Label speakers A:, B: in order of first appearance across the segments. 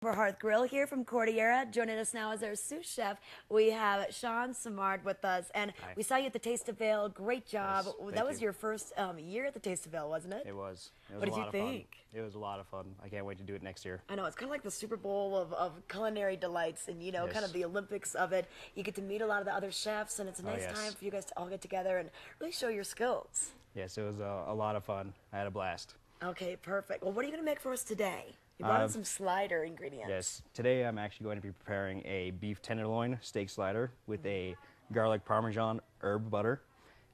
A: Hearth Grill here from Cordillera. Joining us now as our sous chef, we have Shawn Simard with us, and
B: Hi.
A: we saw you at the Taste of Vail. Great job.
B: Yes,
A: That
B: thank
A: was
B: you.
A: your first year at the Taste of Vail, wasn't it?
B: It was. It was
A: What
B: a
A: did you
B: lot of
A: think?
B: fun. It was a lot of fun. I can't wait to do it next year.
A: I know, it's kind of like the Super Bowl of culinary delights and, you know, kind of
B: Yes.
A: the Olympics of it. You get to meet a lot of the other chefs, and it's a nice
B: yes.
A: time for you guys to all get together and really show your skills.
B: Yes, it was a lot of fun. I had a blast.
A: Okay, perfect. Well, what are you going to make for us today? You brought in some slider ingredients.
B: Yes. Today I'm actually going to be preparing a beef tenderloin steak slider with a garlic parmesan herb butter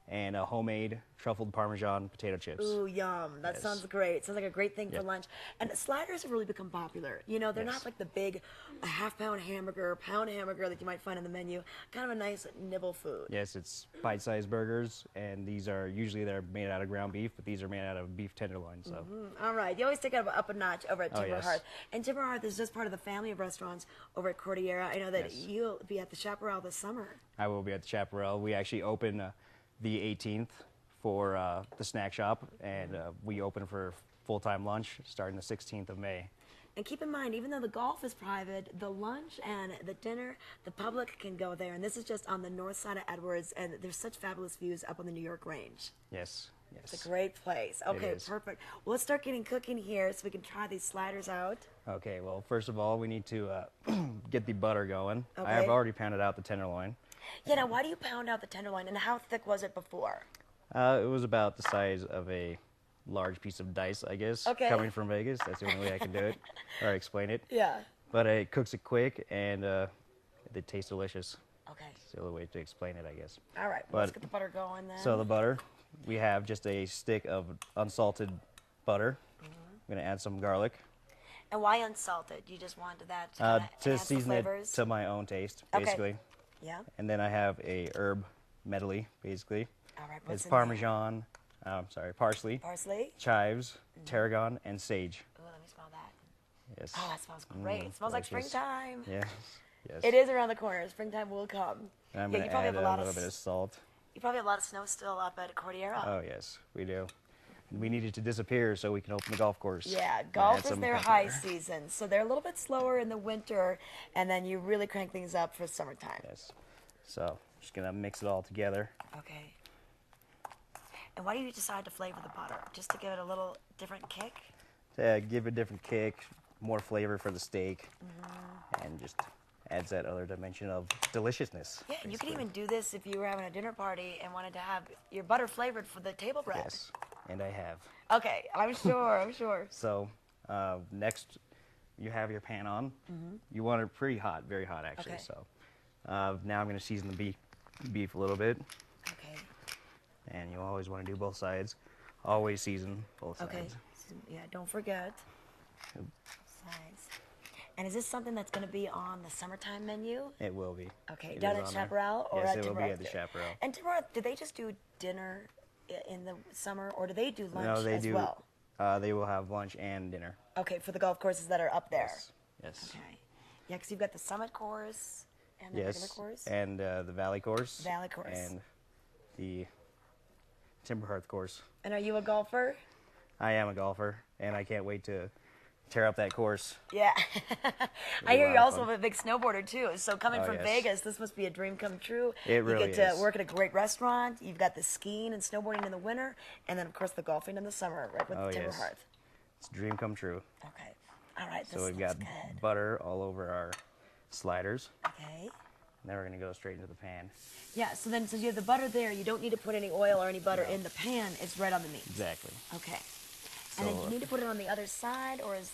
B: and a homemade truffled parmesan potato chips.
A: Ooh, yum. That
B: Yes.
A: sounds great. Sounds like a great thing for
B: Yeah.
A: lunch. And sliders have really become popular. You know, they're
B: Yes.
A: not like the big half-pound hamburger, pound hamburger that you might find on the menu. Kind of a nice nibble food.
B: Yes, it's bite-sized burgers, and these are usually they're made out of ground beef, but these are made out of beef tenderloin. So
A: All right. You always take it up a notch over at
B: Oh,
A: Timber
B: yes.
A: Hearth. And Timber Hearth is just part of the family of restaurants over at Cordillera. I know that
B: Yes.
A: you'll be at the Chaparral this summer.
B: I will be at the Chaparral. We actually open the 18th for the snack shop, and we open for full-time lunch starting the 16th of May.
A: And keep in mind, even though the golf is private, the lunch and the dinner, the public can go there. And this is just on the north side of Edwards, and there's such fabulous views up on the New York Range.
B: Yes, yes.
A: It's a great place. Okay,
B: is.
A: perfect. Well, let's start getting cooking here so we can try these sliders out.
B: Okay, well, first of all, we need to get the butter going.
A: Okay.
B: I have already pounded out the tenderloin.
A: Yeah, now why do you pound out the tenderloin, and how thick was it before?
B: It was about the size of a large piece of dice, I guess.
A: Okay.
B: Coming from Vegas, that's the only way I can do it, or explain it.
A: Yeah.
B: But it cooks it quick, and it tastes delicious.
A: Okay.
B: It's the only way to explain it, I guess.
A: All right, well, let's
B: But-
A: get the butter going then.
B: So the butter, we have just a stick of unsalted butter. I'm going to add some garlic.
A: And why unsalted? You just wanted that to, kinda
B: To
A: enhance the
B: season it
A: flavors?
B: to my own taste,
A: Okay.
B: basically.
A: Yeah.
B: And then I have a herb medley, basically.
A: All right, what's
B: It's
A: in there?
B: parmesan, parsley,
A: Parsley.
B: chives, tarragon, and sage.
A: Ooh, let me smell that.
B: Yes.
A: Oh, that smells great. It smells like
B: delicious.
A: springtime.
B: Yes. Yes.
A: It is around the corner. Springtime will come.
B: And I'm
A: Yeah,
B: going
A: you
B: to
A: probably
B: add
A: have a lot
B: a little
A: of
B: bit of salt.
A: You probably have a lot of snow still up at Cordillera.
B: Oh, yes, we do. We need it to disappear so we can open the golf course.
A: Yeah,
B: and
A: golf
B: add
A: is
B: some
A: their
B: pepper.
A: high season, so they're a little bit slower in the winter, and then you really crank things up for summertime.
B: Yes. So, just going to mix it all together.
A: Okay. And why do you decide to flavor the butter? Just to give it a little different kick?
B: To give it a different kick, more flavor for the steak, and just adds that other dimension of deliciousness.
A: Yeah, and you could
B: basically.
A: even do this if you were having a dinner party and wanted to have your butter flavored for the table bread.
B: Yes, and I have.
A: Okay, I'm sure, I'm sure.
B: So, next, you have your pan on. You want it pretty hot, very hot actually.
A: Okay.
B: So, now I'm going to season the beef a little bit,
A: Okay,
B: and you always want to do both sides. Always season both
A: okay.
B: sides.
A: Yeah, don't forget. Sides. And is this something that's going to be on the summertime menu?
B: It will be.
A: Okay,
B: It
A: down
B: is
A: at
B: on there.
A: Chaparral or
B: Yes,
A: at
B: it will
A: Timber
B: be
A: Hearth
B: at the
A: too?
B: Chaparral.
A: And Timber Hearth, do they just do dinner in the summer, or do they do lunch
B: No, they
A: as
B: do.
A: well?
B: They will have lunch and dinner.
A: Okay, for the golf courses that are up there.
B: Yes. Yes.
A: Okay. Yeah, because you've got the summit course and the regular
B: Yes.
A: course.
B: And the Valley course.
A: Valley course.
B: And the Timber Hearth course.
A: And are you a golfer?
B: I am a golfer, and I can't wait to tear up that course.
A: Yeah. I
B: be
A: hear
B: a
A: you're
B: lot of
A: also
B: fun.
A: a big snowboarder too. So coming
B: Oh,
A: from
B: yes.
A: Vegas, this must be a dream come true.
B: It really
A: You get to
B: is.
A: work at a great restaurant. You've got the skiing and snowboarding in the winter, and then of course the golfing in the summer, right with
B: Oh,
A: the Timber
B: yes.
A: Hearth.
B: It's a dream come true.
A: Okay. All right.
B: So
A: This
B: we've
A: looks
B: got
A: good.
B: butter all over our sliders.
A: Okay.
B: Now we're going to go straight into the pan.
A: Yeah. So then, since you have the butter there, you don't need to put any oil or any butter in the pan. It's right on the meat.
B: Exactly.
A: Okay. And then
B: So,
A: you need to put it on the other side, or is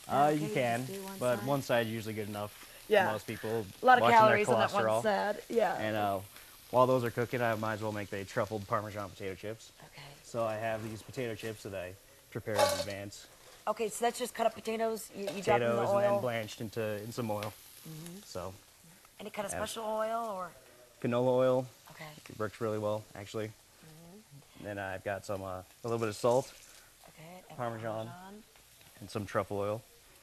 A: that okay?
B: You
A: to
B: can,
A: just do one
B: but
A: side?
B: one side is usually good enough.
A: Yeah.
B: For most people.
A: A lot of
B: watching
A: calories
B: their
A: on that one
B: cholesterol.
A: side. Yeah.
B: And while those are cooking, I might as well make the truffled Parmesan potato chips.
A: Okay.
B: So I have these potato chips that I prepared in advance.
A: Okay, so that's just cut up potatoes. You drop them in the
B: Potatoes and then
A: oil, Mm-hmm.
B: blanched in some oil. So
A: any kind of
B: yeah.
A: special oil, or
B: canola oil,
A: okay.
B: it works really well actually.
A: Mm-hmm.
B: And then I've got some a little bit of salt
A: Okay. And
B: Parmesan. and some truffle oil.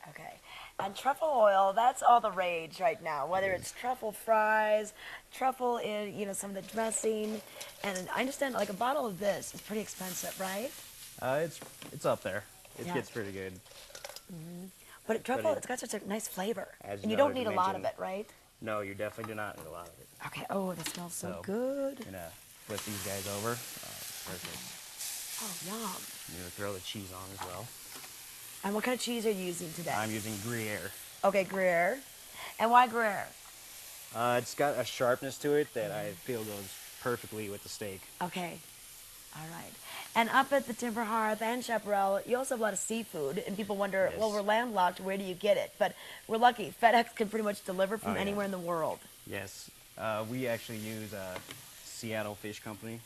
A: Okay. And truffle oil, that's all the rage right now. Whether it's truffle fries, truffle in, some of the dressing. And I understand, like, a bottle of this is pretty expensive, right?
B: It's up there. It
A: Yeah.
B: gets pretty good.
A: But truffle, it's got such a nice flavor.
B: Adds
A: And you don't
B: another
A: need a lot of
B: dimension.
A: it, right?
B: No, you definitely do not need a lot of it.
A: Okay. Oh, that smells so good.
B: I'm gonna flip these guys over. Perfect.
A: Oh, yum.
B: I'm gonna throw the cheese on as well.
A: And what kind of cheese are you using today?
B: I'm using Gruyere.
A: Okay, Gruyere. And why Gruyere?
B: It's got a sharpness to it that I feel goes perfectly with the steak.
A: Okay. All right. And up at the Timber Hearth and Chaparral, you also have a lot of seafood. And people wonder,
B: Yes.
A: well, we're landlocked. Where do you get it? But we're lucky. FedEx can pretty much deliver from
B: Oh, yeah.
A: anywhere in the world.
B: Yes. We actually use a Seattle Fish Company,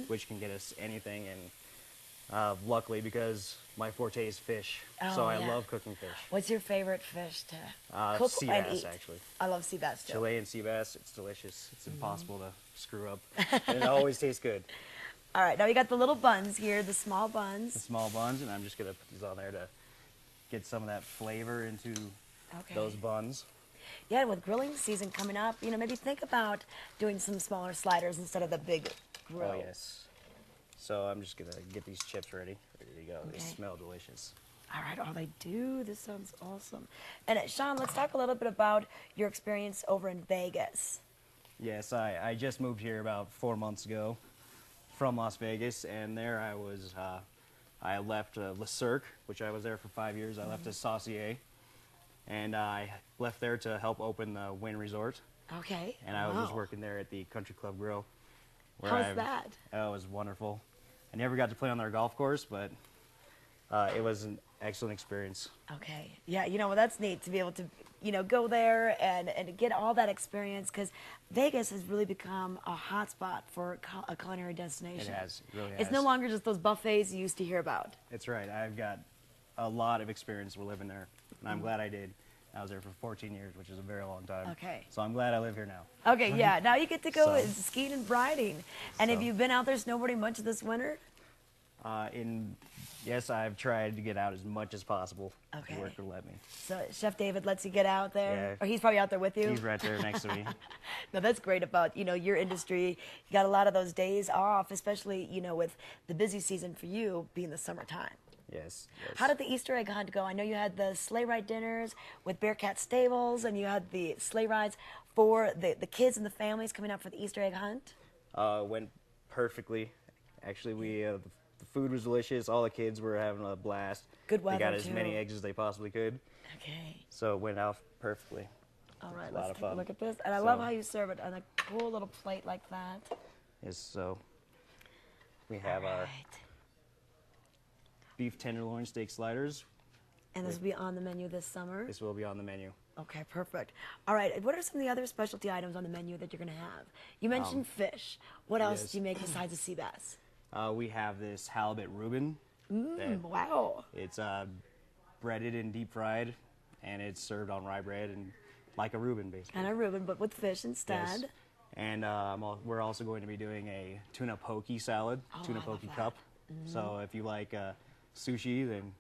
B: which can get us anything. And luckily, because my forte is fish, so
A: Oh,
B: I
A: yeah.
B: love cooking fish.
A: What's your favorite fish to cook
B: Sea
A: and
B: bass,
A: eat?
B: actually.
A: I love sea bass too.
B: Chilean sea bass, it's delicious. It's impossible to screw up. And it always tastes good.
A: All right, now we got the little buns here, the small
B: The
A: buns.
B: small buns, and I'm just gonna put these on there to get some of that flavor into
A: Okay.
B: those buns.
A: Yeah, and with grilling season coming up, maybe think about doing some smaller sliders instead of the big grill.
B: Oh yes. So I'm just gonna get these chips ready. Ready to go. They
A: Okay.
B: smell delicious.
A: All right, oh, they do. This sounds awesome. And Shawn, let's talk a little bit about your experience over in Vegas.
B: Yes, I just moved here about 4 months ago from Las Vegas, and there I was. I left Le Cirque, which I was there for 5 years. I left as Saucier, and I left there to help open the Wynn Resort.
A: Okay.
B: And I was just
A: Wow.
B: working there at the Country Club Grill.
A: How was that?
B: Oh, it was wonderful. I never got to play on their golf course, but it was an excellent experience.
A: Okay. Yeah, well, that's neat to be able to, go there and get all that experience because Vegas has really become a hot spot for a culinary destination.
B: It has, it really
A: It's no
B: has.
A: longer just those buffets you used to hear about.
B: That's right. I've got a lot of experience with living there, and I'm glad I did. I was there for 14 years, which is a very long time.
A: Okay.
B: So I'm glad I live here now.
A: Okay, yeah. Now you get to go
B: So-
A: skiing and riding. And have
B: So-
A: you been out there snowboarding much this winter?
B: Yes, I've tried to get out as much as possible.
A: Okay.
B: The work will let me.
A: So Chef David lets you get out there?
B: Yeah.
A: Or he's probably out there with you?
B: He's right there next to me.
A: No, that's great about, your industry. You got a lot of those days off, especially, with the busy season for you being the summertime.
B: Yes. Yes.
A: How did the Easter egg hunt go? I know you had the sleigh ride dinners with Bearcat Stables, and you had the sleigh rides for the kids and the families coming out for the Easter egg hunt.
B: Went perfectly. Actually, the food was delicious. All the kids were having a blast.
A: Good weather,
B: They got as
A: too.
B: many eggs as they possibly could.
A: Okay.
B: So it went off perfectly.
A: All right,
B: a lot
A: let's
B: of
A: take a
B: fun.
A: look at this. And I
B: So-
A: love how you serve it on a cool little plate like that.
B: Yes, so we have our
A: Right.
B: beef tenderloin steak sliders.
A: And this will be on the menu this summer.
B: This will be on the menu.
A: Okay, perfect. All right, what are some of the other specialty items on the menu that you're going to have? You mentioned fish. What else
B: yes.
A: do you make besides the sea bass?
B: We have this halibut Reuben. that
A: Wow.
B: It's breaded and deep fried, and it's served on rye bread and like a Reuben, basically.
A: And a Reuben, but with fish instead.
B: Yes. And we're also going to be doing a tuna poke salad, tuna
A: I love
B: poke
A: that.
B: cup. So if you like sushi, then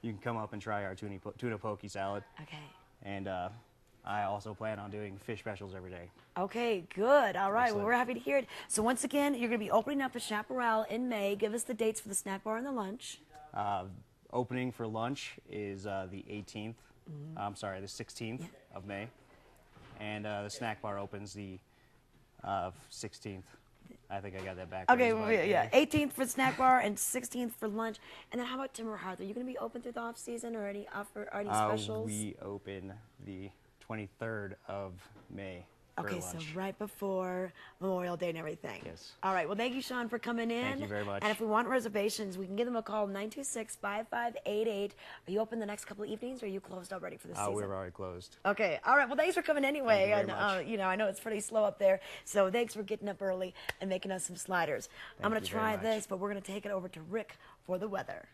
B: you can come up and try our tuna poke salad.
A: Okay.
B: And I also plan on doing fish specials every day.
A: Okay, good. All right. Well,
B: Excellent.
A: we're happy to hear it. So once again, you're going to be opening up the Chaparral in May. Give us the dates for the snack bar and the lunch.
B: Opening for lunch is the 18th. I'm sorry, the 16th of May. And the snack bar opens the 16th. I think I got that back.
A: Okay, well, yeah. 18th for snack bar and 16th for lunch. And then how about Timber Hearth? Are you going to be open through the off season or any offer or any specials?
B: We open the 23rd of May for
A: Okay,
B: lunch.
A: so right before Memorial Day and everything.
B: Yes.
A: All right. Well, thank you, Shawn, for coming in.
B: Thank you very much.
A: And if we want reservations, we can give them a call, 926-5588. Are you open the next couple of evenings, or are you closed already for the season?
B: We're already closed.
A: Okay. All right. Well, thanks for coming anyway.
B: Thank you very
A: And,
B: much.
A: I know it's pretty slow up there. So thanks for getting up early and making us some sliders. I'm going to
B: you very
A: try
B: much.
A: this, but we're going to take it over to Rick for the weather.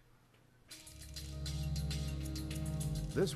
C: This